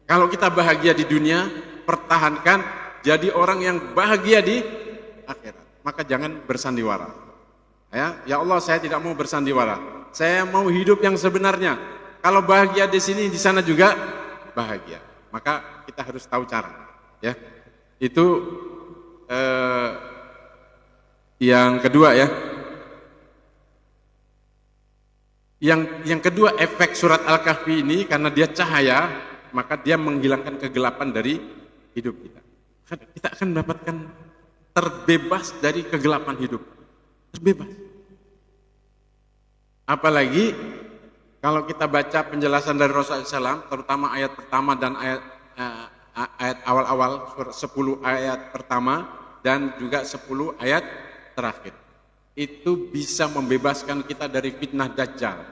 Kalau kita bahagia di dunia, pertahankan jadi orang yang bahagia di akhirat. Maka jangan bersandiwara. Ya Allah, saya tidak mau bersandiwara. Saya mau hidup yang sebenarnya. Kalau bahagia di sini, di sana juga bahagia. Maka kita harus tahu cara. Ya, itu yang kedua ya. Yang kedua, efek surat Al-Kahfi ini karena dia cahaya, maka dia menghilangkan kegelapan dari hidup kita. Kita akan mendapatkan terbebas dari kegelapan hidup. Terbebas. Apalagi kalau kita baca penjelasan dari Rasulullah SAW, terutama ayat pertama dan ayat awal-awal, 10 ayat pertama dan juga 10 ayat terakhir. Itu bisa membebaskan kita dari fitnah Dajjal.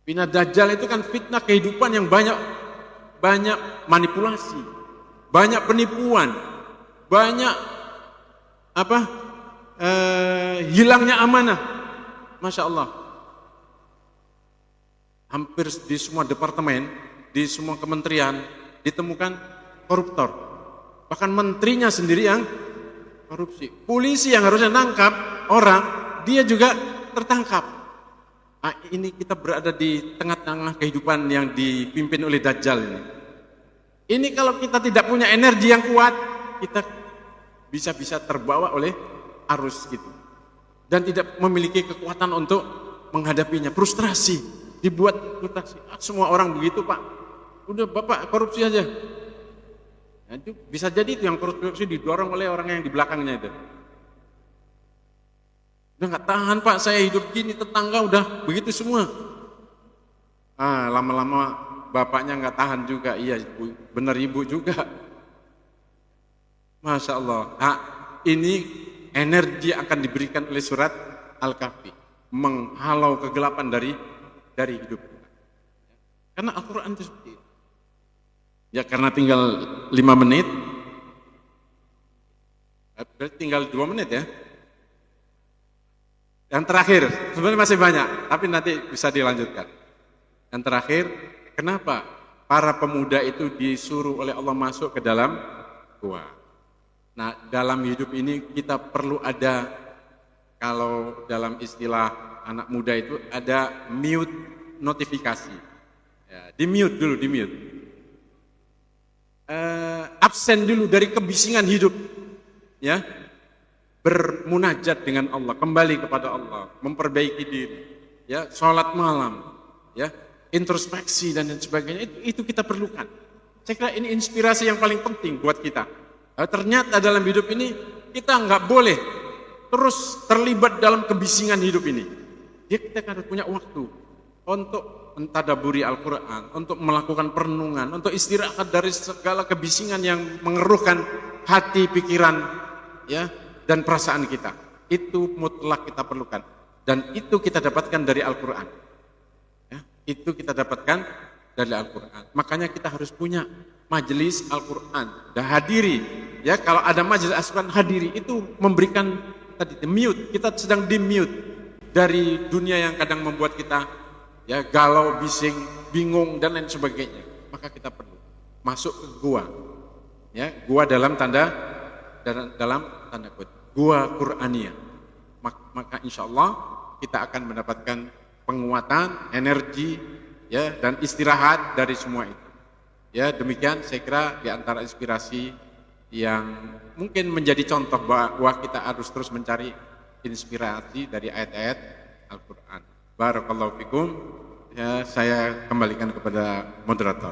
Fitnah Dajjal itu kan fitnah kehidupan yang banyak manipulasi, banyak penipuan, banyak hilangnya amanah. Masya Allah. Hampir di semua departemen, di semua kementerian ditemukan koruptor. Bahkan menterinya sendiri yang korupsi. Polisi yang harusnya nangkap orang, dia juga tertangkap. Nah, ini kita berada di tengah-tengah kehidupan yang dipimpin oleh Dajjal ini. Ini kalau kita tidak punya energi yang kuat, kita bisa terbawa oleh arus gitu. Dan tidak memiliki kekuatan untuk menghadapinya. Frustrasi, dibuat frustrasi. Semua orang begitu, Pak. Udah Bapak korupsi aja. Nah, itu bisa jadi itu yang korupsi didorong oleh orang yang di belakangnya itu. Udah nggak tahan Pak, saya hidup gini, tetangga udah begitu semua. Lama-lama bapaknya nggak tahan juga, iya ibu, benar ibu juga. Masya Allah. Nah, ini energi akan diberikan oleh surat Al-Kahfi, menghalau kegelapan dari hidup kita. Karena Al-Quran itu seperti itu. Ya karena tinggal 5 menit, berarti tinggal 2 menit ya. Yang terakhir, sebenarnya masih banyak, tapi nanti bisa dilanjutkan. Yang terakhir, kenapa para pemuda itu disuruh oleh Allah masuk ke dalam gua? Nah, dalam hidup ini kita perlu ada, kalau dalam istilah anak muda itu ada mute notifikasi. Ya, di mute dulu, di mute. Absen dulu dari kebisingan hidup, ya, bermunajat dengan Allah, kembali kepada Allah, memperbaiki diri, ya, sholat malam, ya, introspeksi dan sebagainya, itu kita perlukan. Saya kira ini inspirasi yang paling penting buat kita. Ternyata dalam hidup ini kita nggak boleh terus terlibat dalam kebisingan hidup ini. Kita harus punya waktu untuk mentadaburi Al-Quran, untuk melakukan perenungan, untuk istirahat dari segala kebisingan yang mengeruhkan hati, pikiran, ya, dan perasaan kita. Itu mutlak kita perlukan. Dan itu kita dapatkan dari Al-Quran. Ya, itu kita dapatkan dari Al-Quran. Makanya kita harus punya majelis Al-Quran. Dan hadiri. Ya, kalau ada majelis Al-Quran, hadiri. Itu memberikan tadi mute. Kita sedang di mute dari dunia yang kadang membuat kita ya galau, bising, bingung dan lain sebagainya. Maka kita perlu masuk ke gua. Ya, gua dalam tanda kutip, gua Qur'aniyah. Maka insya Allah kita akan mendapatkan penguatan, energi, ya, dan istirahat dari semua itu. Ya, demikian saya kira di antara inspirasi yang mungkin menjadi contoh bahwa kita harus terus mencari inspirasi dari ayat-ayat Al-Quran. Barakallahu fikum. Ya, saya kembalikan kepada moderator.